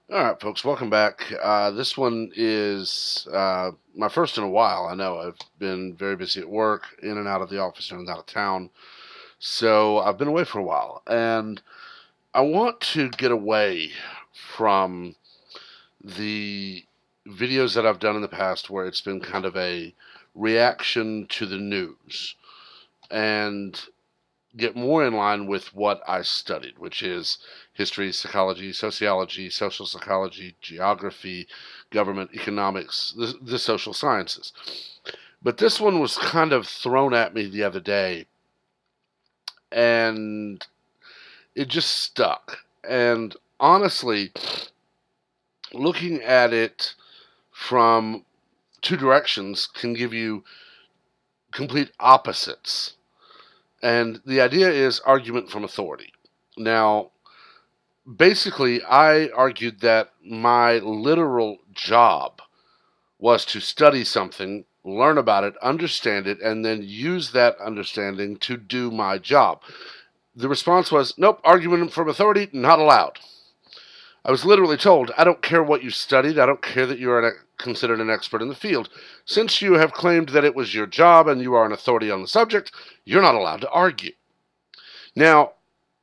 All right, folks, welcome back. This one is my first in a while. I know I've been very busy at work, in and out of the office, in and out of town. So I've been away for a while. And I want to get away from the videos that I've done in the past where it's been kind of a reaction to the news and get more in line with what I studied, which is history, psychology, sociology, social psychology, geography, government, economics, the social sciences. But this one was kind of thrown at me the other day, and it just stuck. And honestly, looking at it from two directions can give you complete opposites. And the idea is argument from authority. Now, basically, I argued that my literal job was to study something, learn about it, understand it, and then use that understanding to do my job. The response was, nope, argument from authority, not allowed. I was literally told, I don't care what you studied, I don't care that you are considered an expert in the field. Since you have claimed that it was your job and you are an authority on the subject, you're not allowed to argue. Now,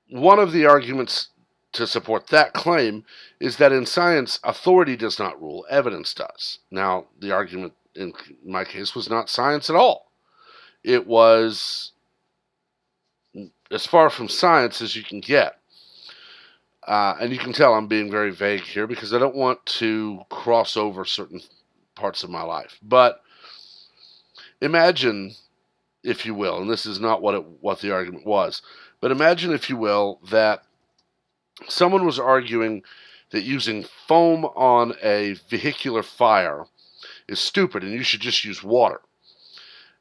one of the arguments to support that claim is that in science, authority does not rule, evidence does. Now, the argument in my case was not science at all. It was as far from science as you can get. And you can tell I'm being very vague here because I don't want to cross over certain parts of my life. But imagine, if you will, and this is not what the argument was, but imagine, if you will, that someone was arguing that using foam on a vehicular fire is stupid and you should just use water.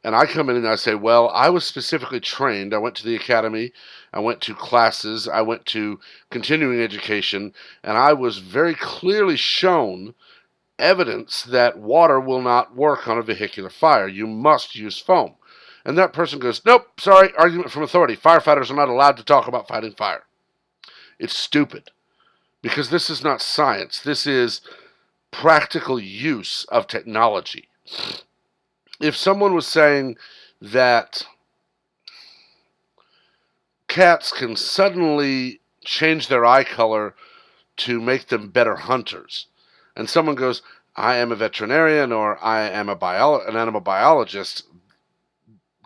And I come in and I say, well, I was specifically trained. I went to the academy, I went to classes, I went to continuing education, and I was very clearly shown evidence that water will not work on a vehicular fire. You must use foam. And that person goes, nope, sorry, argument from authority. Firefighters are not allowed to talk about fighting fire. It's stupid. Because this is not science. This is practical use of technology. If someone was saying that cats can suddenly change their eye color to make them better hunters, and someone goes, I am a veterinarian or I am an animal biologist,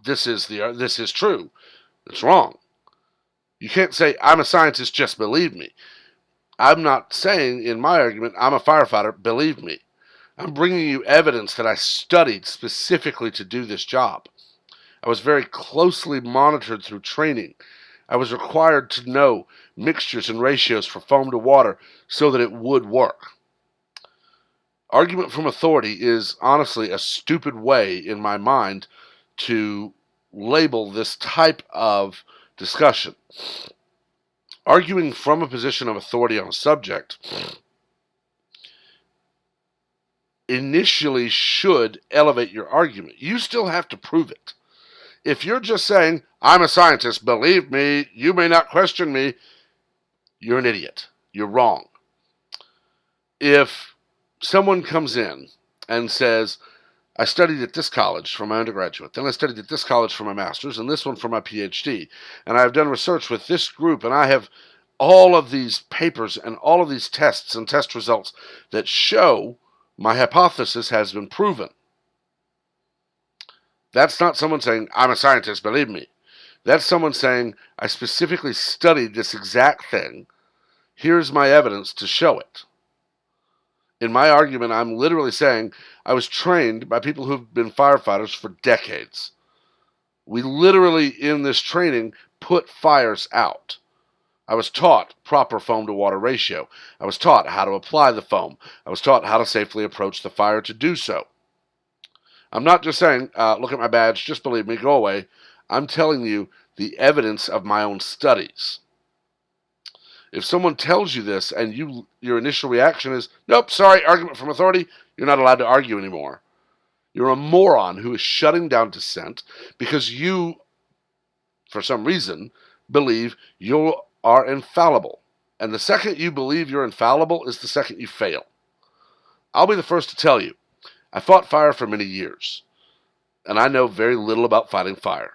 this is true. It's wrong. You can't say, I'm a scientist, just believe me. I'm not saying in my argument, I'm a firefighter, believe me. I'm bringing you evidence that I studied specifically to do this job. I was very closely monitored through training. I was required to know mixtures and ratios for foam to water so that it would work. Argument from authority is honestly a stupid way, in my mind, to label this type of discussion. Arguing from a position of authority on a subject initially should elevate your argument. You still have to prove it. If you're just saying, I'm a scientist, believe me, you may not question me, you're an idiot. You're wrong. If someone comes in and says, I studied at this college for my undergraduate, then I studied at this college for my master's, and this one for my PhD, and I've done research with this group, and I have all of these papers and all of these tests and test results that show my hypothesis has been proven. That's not someone saying, I'm a scientist, believe me. That's someone saying, I specifically studied this exact thing. Here's my evidence to show it. In my argument, I'm literally saying I was trained by people who've been firefighters for decades. We literally, in this training, put fires out. I was taught proper foam to water ratio. I was taught how to apply the foam. I was taught how to safely approach the fire to do so. I'm not just saying, look at my badge, just believe me, go away. I'm telling you the evidence of my own studies. If someone tells you this and your initial reaction is, nope, sorry, argument from authority, you're not allowed to argue anymore. You're a moron who is shutting down dissent because you, for some reason, believe you are infallible. And the second you believe you're infallible is the second you fail. I'll be the first to tell you, I fought fire for many years, and I know very little about fighting fire.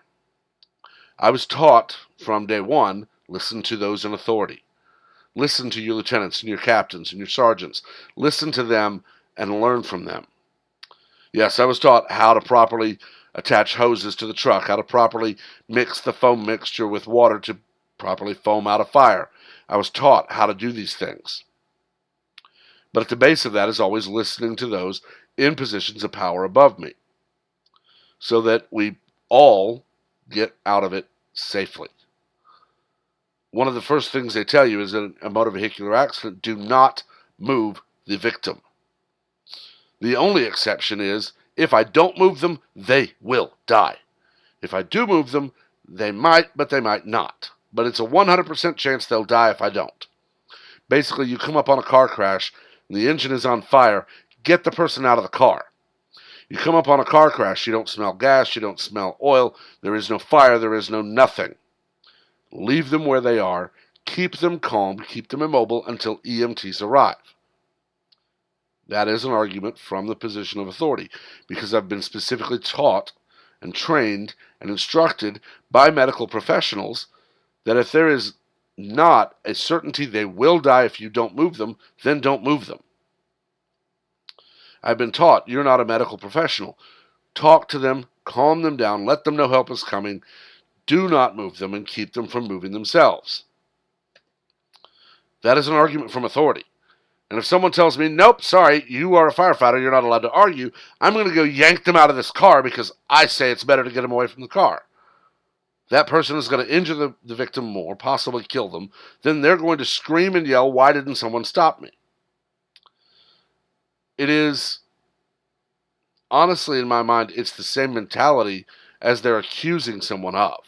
I was taught from day one, listen to those in authority. Listen to your lieutenants and your captains and your sergeants. Listen to them and learn from them. Yes, I was taught how to properly attach hoses to the truck, how to properly mix the foam mixture with water to properly foam out a fire. I was taught how to do these things. But at the base of that is always listening to those in positions of power above me, so that we all get out of it safely. One of the first things they tell you is in a motor vehicular accident, do not move the victim. The only exception is, if I don't move them, they will die. If I do move them, they might, but they might not. But it's a 100% chance they'll die if I don't. Basically, you come up on a car crash, and the engine is on fire, get the person out of the car. You come up on a car crash, you don't smell gas, you don't smell oil, there is no fire, there is no nothing. Leave them where they are, keep them calm, keep them immobile until EMTs arrive. That is an argument from the position of authority, because I've been specifically taught and trained and instructed by medical professionals that if there is not a certainty they will die if you don't move them, then don't move them. I've been taught you're not a medical professional. Talk to them, calm them down, let them know help is coming. Do not move them and keep them from moving themselves. That is an argument from authority. And if someone tells me, nope, sorry, you are a firefighter, you're not allowed to argue, I'm going to go yank them out of this car because I say it's better to get them away from the car. That person is going to injure the victim more, possibly kill them. Then they're going to scream and yell, why didn't someone stop me? It is, honestly, in my mind, it's the same mentality as they're accusing someone of.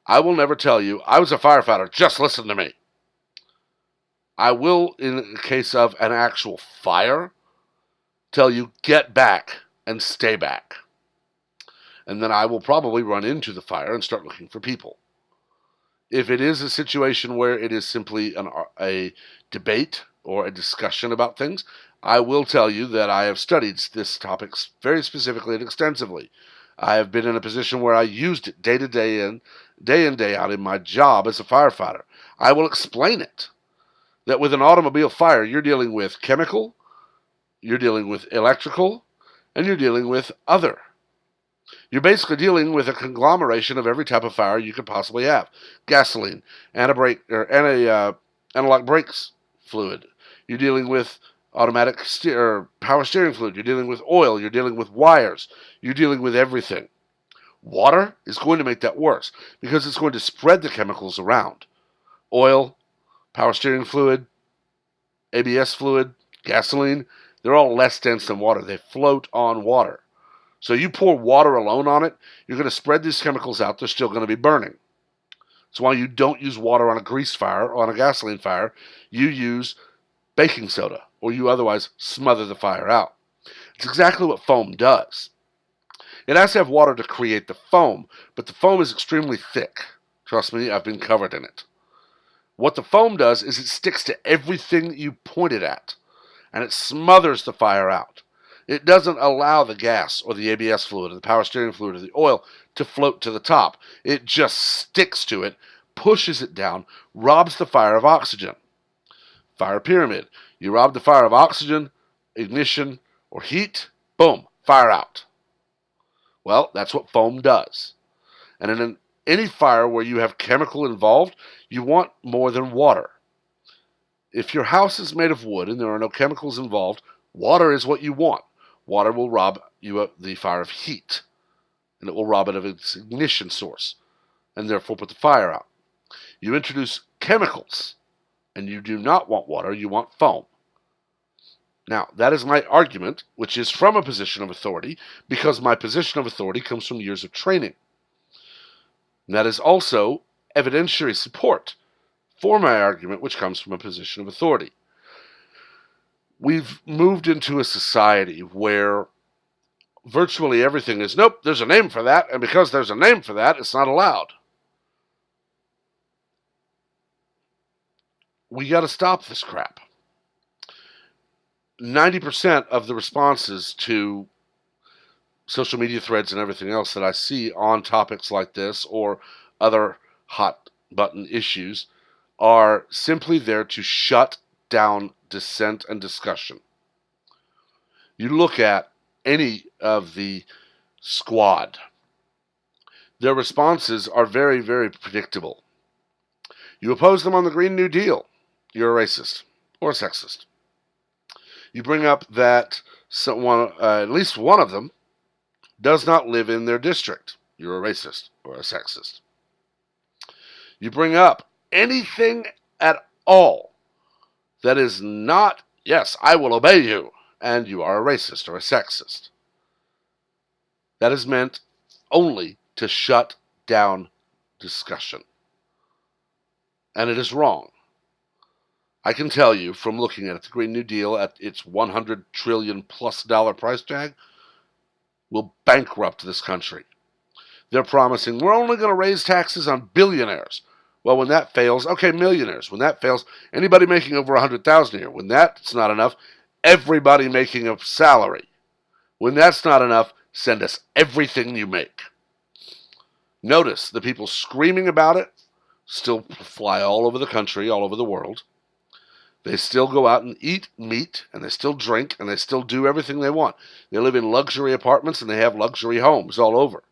I will never tell you, I was a firefighter, just listen to me. I will, in the case of an actual fire, tell you, get back and stay back. And then I will probably run into the fire and start looking for people. If it is a situation where it is simply a debate or a discussion about things, I will tell you that I have studied this topic very specifically and extensively. I have been in a position where I used it day in, day out in my job as a firefighter. I will explain it. That with an automobile fire, you're dealing with chemical, you're dealing with electrical, and you're dealing with other. You're basically dealing with a conglomeration of every type of fire you could possibly have. Gasoline, analog brakes fluid. You're dealing with automatic power steering fluid. You're dealing with oil. You're dealing with wires. You're dealing with everything. Water is going to make that worse because it's going to spread the chemicals around. Oil, power steering fluid, ABS fluid, gasoline, they're all less dense than water. They float on water. So you pour water alone on it, you're going to spread these chemicals out. They're still going to be burning. That's why you don't use water on a grease fire or on a gasoline fire. You use baking soda, or you otherwise smother the fire out. It's exactly what foam does. It has to have water to create the foam, but the foam is extremely thick. Trust me, I've been covered in it. What the foam does is it sticks to everything that you point it at, and it smothers the fire out. It doesn't allow the gas or the ABS fluid or the power steering fluid or the oil to float to the top. It just sticks to it, pushes it down, robs the fire of oxygen. Fire pyramid. You rob the fire of oxygen, ignition, or heat, boom, fire out. Well, that's what foam does. And in any fire where you have chemical involved, you want more than water. If your house is made of wood and there are no chemicals involved, water is what you want. Water will rob you of the fire of heat, and it will rob it of its ignition source, and therefore put the fire out. You introduce chemicals, and you do not want water, you want foam. Now, that is my argument, which is from a position of authority, because my position of authority comes from years of training. And that is also evidentiary support for my argument, which comes from a position of authority. We've moved into a society where virtually everything is, nope, there's a name for that, and because there's a name for that, it's not allowed. we got to stop this crap. 90% of the responses to social media threads and everything else that I see on topics like this or other hot button issues are simply there to shut down dissent and discussion. You look at any of the squad, their responses are very, very predictable. You oppose them on the Green New Deal, you're a racist or a sexist. You bring up that at least one of them does not live in their district, you're a racist or a sexist. You bring up anything at all that is not, yes, I will obey you, and you are a racist or a sexist. That is meant only to shut down discussion. And it is wrong. I can tell you from looking at it, the Green New Deal at its $100 trillion plus price tag will bankrupt this country. They're promising we're only going to raise taxes on billionaires. Well, when that fails, okay, millionaires. When that fails, anybody making over $100,000 a year. When that's not enough, everybody making a salary. When that's not enough, send us everything you make. Notice the people screaming about it still fly all over the country, all over the world. They still go out and eat meat, and they still drink, and they still do everything they want. They live in luxury apartments, and they have luxury homes all over.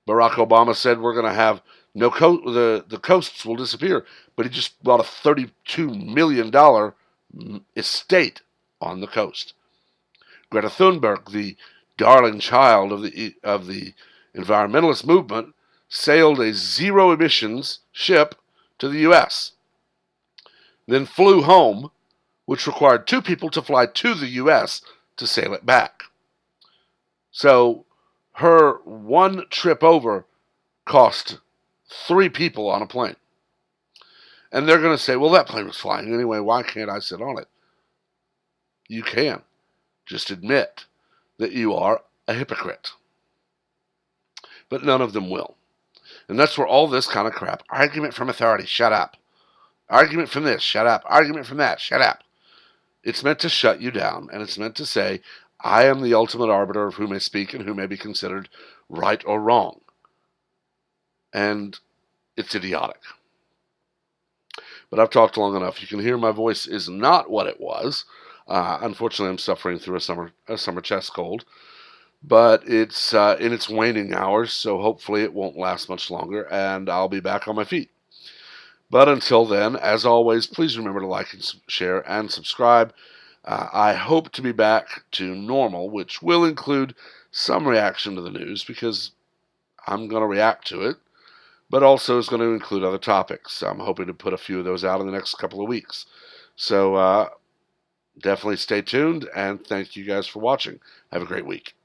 Barack Obama said we're going to have no the coasts will disappear, but he just bought a $32 million estate on the coast. Greta Thunberg, the darling child of the environmentalist movement, sailed a zero emissions ship to the U.S., then flew home, which required 2 people to fly to the U.S. to sail it back. So her one trip over cost 3 people on a plane. And they're going to say, well, that plane was flying anyway. Why can't I sit on it? You can. Just admit that you are a hypocrite. But none of them will. And that's where all this kind of crap, argument from authority, shut up. Argument from this, shut up. Argument from that, shut up. It's meant to shut you down, and it's meant to say, I am the ultimate arbiter of who may speak and who may be considered right or wrong. And it's idiotic. But I've talked long enough. You can hear my voice is not what it was. Unfortunately, I'm suffering through a summer chest cold. But it's in its waning hours, so hopefully it won't last much longer, and I'll be back on my feet. But until then, as always, please remember to like and share and subscribe. I hope to be back to normal, which will include some reaction to the news, because I'm going to react to it, but also is going to include other topics. I'm hoping to put a few of those out in the next couple of weeks. So definitely stay tuned, and thank you guys for watching. Have a great week.